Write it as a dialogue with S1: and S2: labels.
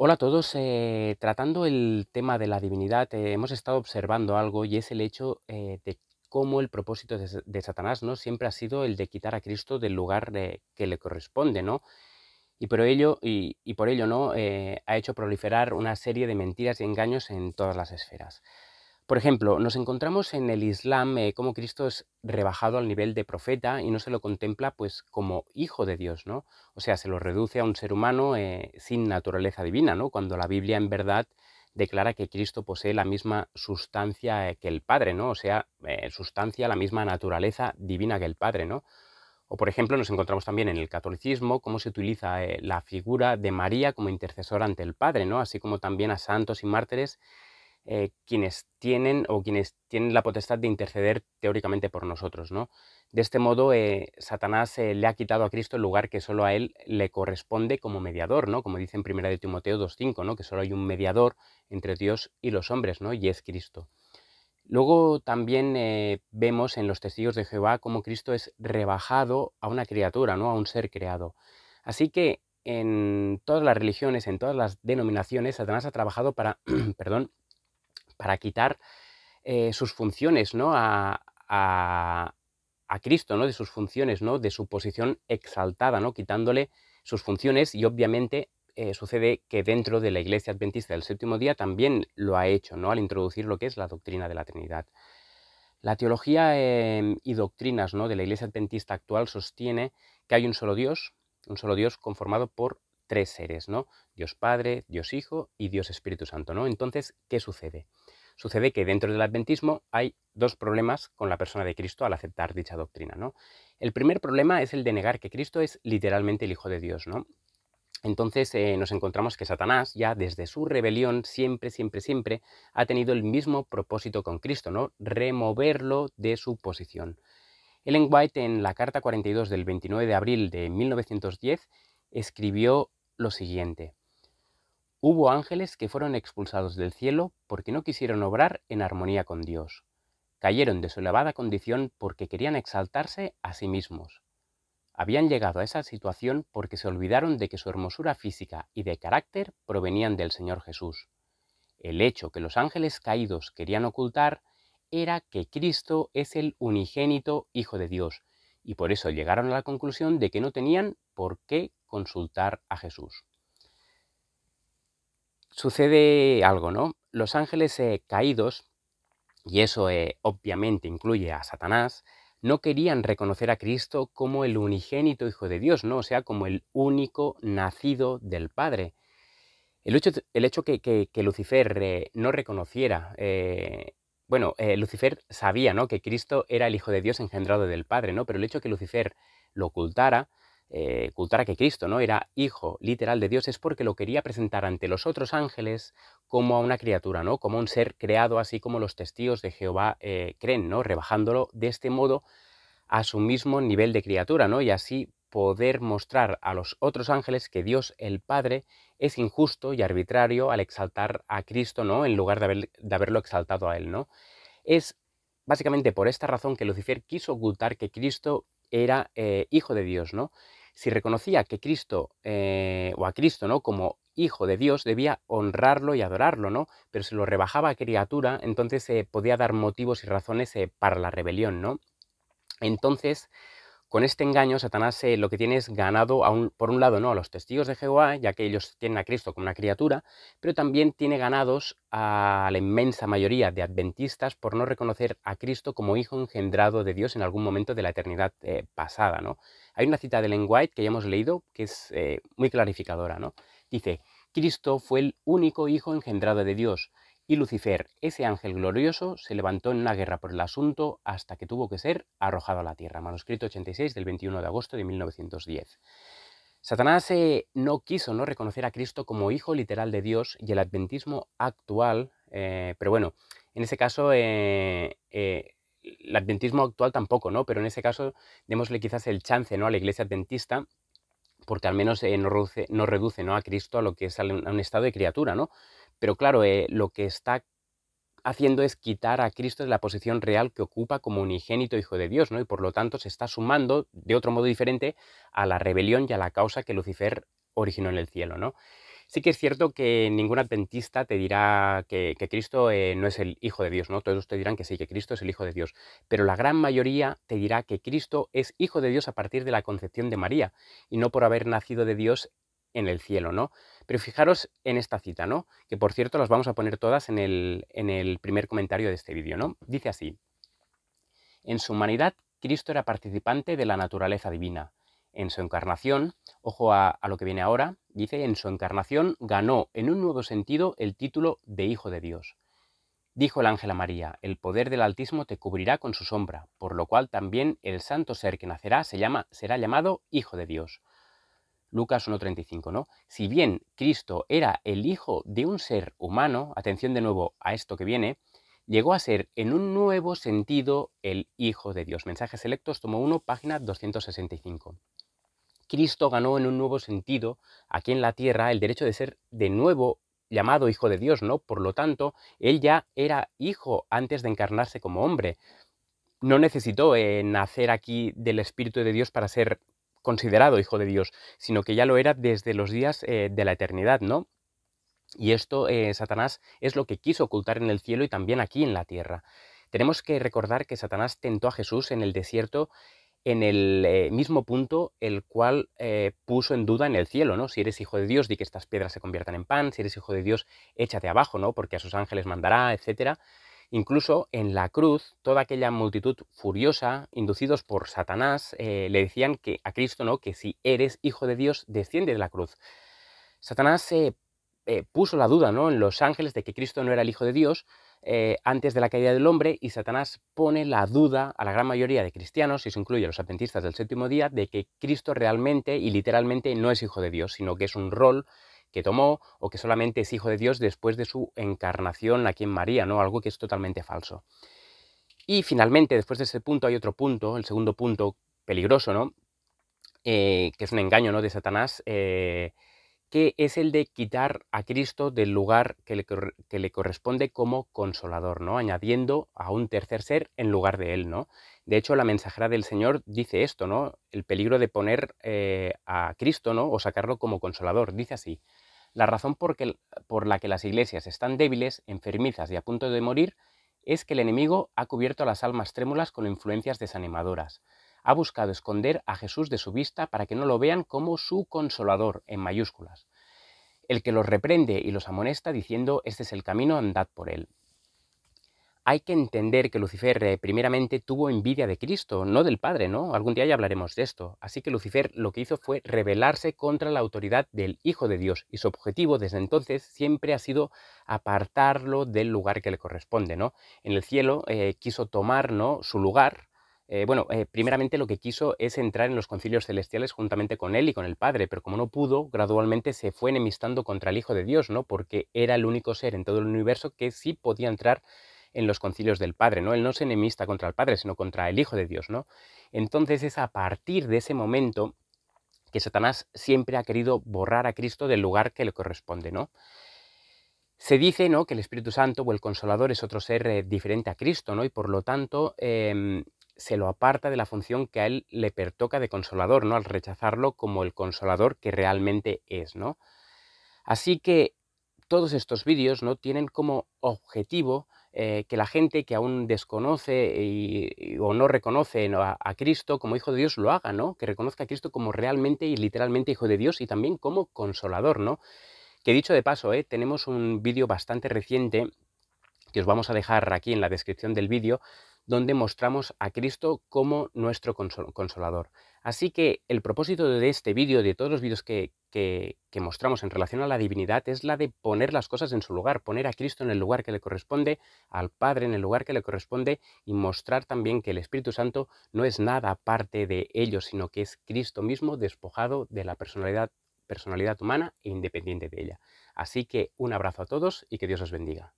S1: Hola a todos. Tratando el tema de la divinidad, hemos estado observando algo y es el hecho de cómo el propósito de Satanás, ¿no? Siempre ha sido el de quitar a Cristo del lugar que le corresponde, ¿no? Y por ello, ¿no? Ha hecho proliferar una serie de mentiras y engaños en todas las esferas. Por ejemplo, nos encontramos en el Islam cómo Cristo es rebajado al nivel de profeta y no se lo contempla pues como hijo de Dios, ¿no? O sea, se lo reduce a un ser humano sin naturaleza divina, ¿no? Cuando la Biblia en verdad declara que Cristo posee la misma sustancia que el Padre, ¿no? O sea, sustancia, la misma naturaleza divina que el Padre, ¿no? O por ejemplo, nos encontramos también en el catolicismo cómo se utiliza la figura de María como intercesora ante el Padre, ¿no? Así como también a santos y mártires quienes tienen la potestad de interceder teóricamente por nosotros, ¿no? De este modo, Satanás le ha quitado a Cristo el lugar que solo a él le corresponde como mediador, ¿no? Como dice en 1 de Timoteo 2:5, ¿no? Que solo hay un mediador entre Dios y los hombres, ¿no? Y es Cristo. Luego también vemos en los testigos de Jehová cómo Cristo es rebajado a una criatura, ¿no? A un ser creado. Así que en todas las religiones, en todas las denominaciones, Satanás ha trabajado para, perdón, para quitar sus funciones, ¿no? A Cristo, ¿no? De sus funciones, ¿no? De su posición exaltada, ¿no? Quitándole sus funciones y obviamente sucede que dentro de la Iglesia Adventista del Séptimo Día también lo ha hecho, ¿no? Al introducir lo que es la doctrina de la Trinidad. La teología y doctrinas, ¿no? De la Iglesia Adventista actual sostiene que hay un solo Dios conformado por tres seres, ¿no? Dios Padre, Dios Hijo y Dios Espíritu Santo, ¿no? Entonces, ¿qué sucede? Sucede que dentro del adventismo hay dos problemas con la persona de Cristo al aceptar dicha doctrina, ¿no? El primer problema es el de negar que Cristo es literalmente el Hijo de Dios, ¿no? Entonces nos encontramos que Satanás ya desde su rebelión siempre ha tenido el mismo propósito con Cristo, ¿no? Removerlo de su posición. Ellen White en la Carta 42 del 29 de abril de 1910 escribió lo siguiente: hubo ángeles que fueron expulsados del cielo porque no quisieron obrar en armonía con Dios. Cayeron de su elevada condición porque querían exaltarse a sí mismos. Habían llegado a esa situación porque se olvidaron de que su hermosura física y de carácter provenían del Señor Jesús. El hecho que los ángeles caídos querían ocultar era que Cristo es el unigénito Hijo de Dios, y por eso llegaron a la conclusión de que no tenían por qué consultar a Jesús. Sucede algo, ¿no? Los ángeles caídos, y eso obviamente incluye a Satanás, no querían reconocer a Cristo como el unigénito Hijo de Dios, ¿no? O sea, como el único nacido del Padre. El hecho que Lucifer no reconociera, Lucifer sabía, ¿no? Que Cristo era el Hijo de Dios engendrado del Padre, ¿no? Pero el hecho que Lucifer lo ocultara que Cristo, ¿no? Era hijo literal de Dios, es porque lo quería presentar ante los otros ángeles como a una criatura, ¿no? Como un ser creado, así como los testigos de Jehová creen, ¿no? Rebajándolo de este modo a su mismo nivel de criatura, ¿no? Y así poder mostrar a los otros ángeles que Dios el Padre es injusto y arbitrario al exaltar a Cristo, ¿no? En lugar de haberlo exaltado a él, ¿no? Es básicamente por esta razón que Lucifer quiso ocultar que Cristo era hijo de Dios, ¿no? Si reconocía que Cristo, o a Cristo, ¿no? Como hijo de Dios, debía honrarlo y adorarlo, ¿no? Pero si lo rebajaba a criatura, entonces podía dar motivos y razones para la rebelión, ¿no? Entonces, con este engaño, Satanás lo que tiene es ganado, por un lado, ¿no? A los testigos de Jehová, ya que ellos tienen a Cristo como una criatura, pero también tiene ganados a la inmensa mayoría de adventistas por no reconocer a Cristo como hijo engendrado de Dios en algún momento de la eternidad pasada, ¿no? Hay una cita de Ellen White que ya hemos leído que es muy clarificadora, ¿no? Dice: Cristo fue el único hijo engendrado de Dios, y Lucifer, ese ángel glorioso, se levantó en una guerra por el asunto hasta que tuvo que ser arrojado a la tierra. Manuscrito 86 del 21 de agosto de 1910. Satanás no quiso no reconocer a Cristo como hijo literal de Dios, y el adventismo actual, pero bueno, en ese caso, el adventismo actual tampoco, ¿no? Pero en ese caso, démosle quizás el chance, ¿no? A la iglesia adventista, porque al menos no reduce, ¿no? A Cristo a lo que es a un estado de criatura, ¿no? Pero claro, lo que está haciendo es quitar a Cristo de la posición real que ocupa como unigénito Hijo de Dios, ¿no? Y por lo tanto se está sumando de otro modo diferente a la rebelión y a la causa que Lucifer originó en el cielo, ¿no? Sí que es cierto que ningún adventista te dirá que Cristo no es el Hijo de Dios, ¿no? Todos te dirán que sí, que Cristo es el Hijo de Dios, pero la gran mayoría te dirá que Cristo es Hijo de Dios a partir de la concepción de María y no por haber nacido de Dios en el cielo, ¿no? Pero fijaros en esta cita, ¿no? Que por cierto las vamos a poner todas en el primer comentario de este vídeo, ¿no? Dice así: en su humanidad, Cristo era participante de la naturaleza divina. En su encarnación, ojo a lo que viene ahora, dice, en su encarnación ganó en un nuevo sentido el título de Hijo de Dios. Dijo el ángel a María: el poder del Altísimo te cubrirá con su sombra, por lo cual también el santo ser que nacerá será llamado Hijo de Dios. Lucas 1,35, ¿no? Si bien Cristo era el hijo de un ser humano, atención de nuevo a esto que viene, llegó a ser en un nuevo sentido el Hijo de Dios. Mensajes selectos, tomo 1, página 265. Cristo ganó en un nuevo sentido aquí en la tierra el derecho de ser de nuevo llamado Hijo de Dios, ¿no? Por lo tanto, él ya era hijo antes de encarnarse como hombre. No necesitó nacer aquí del Espíritu de Dios para ser considerado Hijo de Dios, sino que ya lo era desde los días de la eternidad, ¿no? Y esto Satanás es lo que quiso ocultar en el cielo y también aquí en la tierra. Tenemos que recordar que Satanás tentó a Jesús en el desierto en el mismo punto el cual puso en duda en el cielo, ¿no? Si eres hijo de Dios, di que estas piedras se conviertan en pan; si eres hijo de Dios, échate abajo, ¿no? Porque a sus ángeles mandará, etcétera. Incluso en la cruz, toda aquella multitud furiosa, inducidos por Satanás, le decían que a Cristo, ¿no? Que si eres hijo de Dios, desciende de la cruz. Satanás puso la duda, ¿no?, en los ángeles de que Cristo no era el Hijo de Dios antes de la caída del hombre, y Satanás pone la duda a la gran mayoría de cristianos, y se incluye a los adventistas del séptimo día, de que Cristo realmente y literalmente no es Hijo de Dios, sino que es un rol que tomó, o que solamente es Hijo de Dios después de su encarnación aquí en María, ¿no? Algo que es totalmente falso. Y finalmente, después de ese punto, hay otro punto, el segundo punto peligroso, ¿no? Que es un engaño, ¿no?, de Satanás, que es el de quitar a Cristo del lugar que le corresponde como consolador, ¿no? Añadiendo a un tercer ser en lugar de él, ¿no? De hecho, la mensajera del Señor dice esto, ¿no? El peligro de poner a Cristo, ¿no?, o sacarlo como consolador. Dice así: la razón por la que las iglesias están débiles, enfermizas y a punto de morir es que el enemigo ha cubierto a las almas trémulas con influencias desanimadoras. Ha buscado esconder a Jesús de su vista para que no lo vean como su consolador, en mayúsculas, el que los reprende y los amonesta diciendo: este es el camino, andad por él. Hay que entender que Lucifer primeramente tuvo envidia de Cristo, no del Padre, ¿no? Algún día ya hablaremos de esto. Así que Lucifer lo que hizo fue rebelarse contra la autoridad del Hijo de Dios, y su objetivo desde entonces siempre ha sido apartarlo del lugar que le corresponde, ¿no? En el cielo quiso tomar, ¿no?, su lugar. Primeramente lo que quiso es entrar en los concilios celestiales juntamente con él y con el Padre, pero como no pudo, gradualmente se fue enemistando contra el Hijo de Dios, ¿no? Porque era el único ser en todo el universo que sí podía entrar en los concilios del Padre, ¿no? Él no se enemista contra el Padre, sino contra el Hijo de Dios, ¿no? Entonces es a partir de ese momento que Satanás siempre ha querido borrar a Cristo del lugar que le corresponde, ¿no? Se dice, ¿no?, que el Espíritu Santo o el Consolador es otro ser diferente a Cristo, ¿no? Y por lo tanto se lo aparta de la función que a él le pertoca de Consolador, ¿no?, al rechazarlo como el Consolador que realmente es, ¿no? Así que todos estos vídeos, ¿no?, tienen como objetivo que la gente que aún desconoce o no reconoce, ¿no?, a Cristo como Hijo de Dios lo haga, ¿no? Que reconozca a Cristo como realmente y literalmente Hijo de Dios y también como Consolador, ¿no? Que dicho de paso, tenemos un vídeo bastante reciente que os vamos a dejar aquí en la descripción del vídeo, donde mostramos a Cristo como nuestro consolador. Así que el propósito de este vídeo, de todos los vídeos que mostramos en relación a la divinidad, es la de poner las cosas en su lugar, poner a Cristo en el lugar que le corresponde, al Padre en el lugar que le corresponde, y mostrar también que el Espíritu Santo no es nada aparte de ellos, sino que es Cristo mismo despojado de la personalidad humana e independiente de ella. Así que un abrazo a todos y que Dios os bendiga.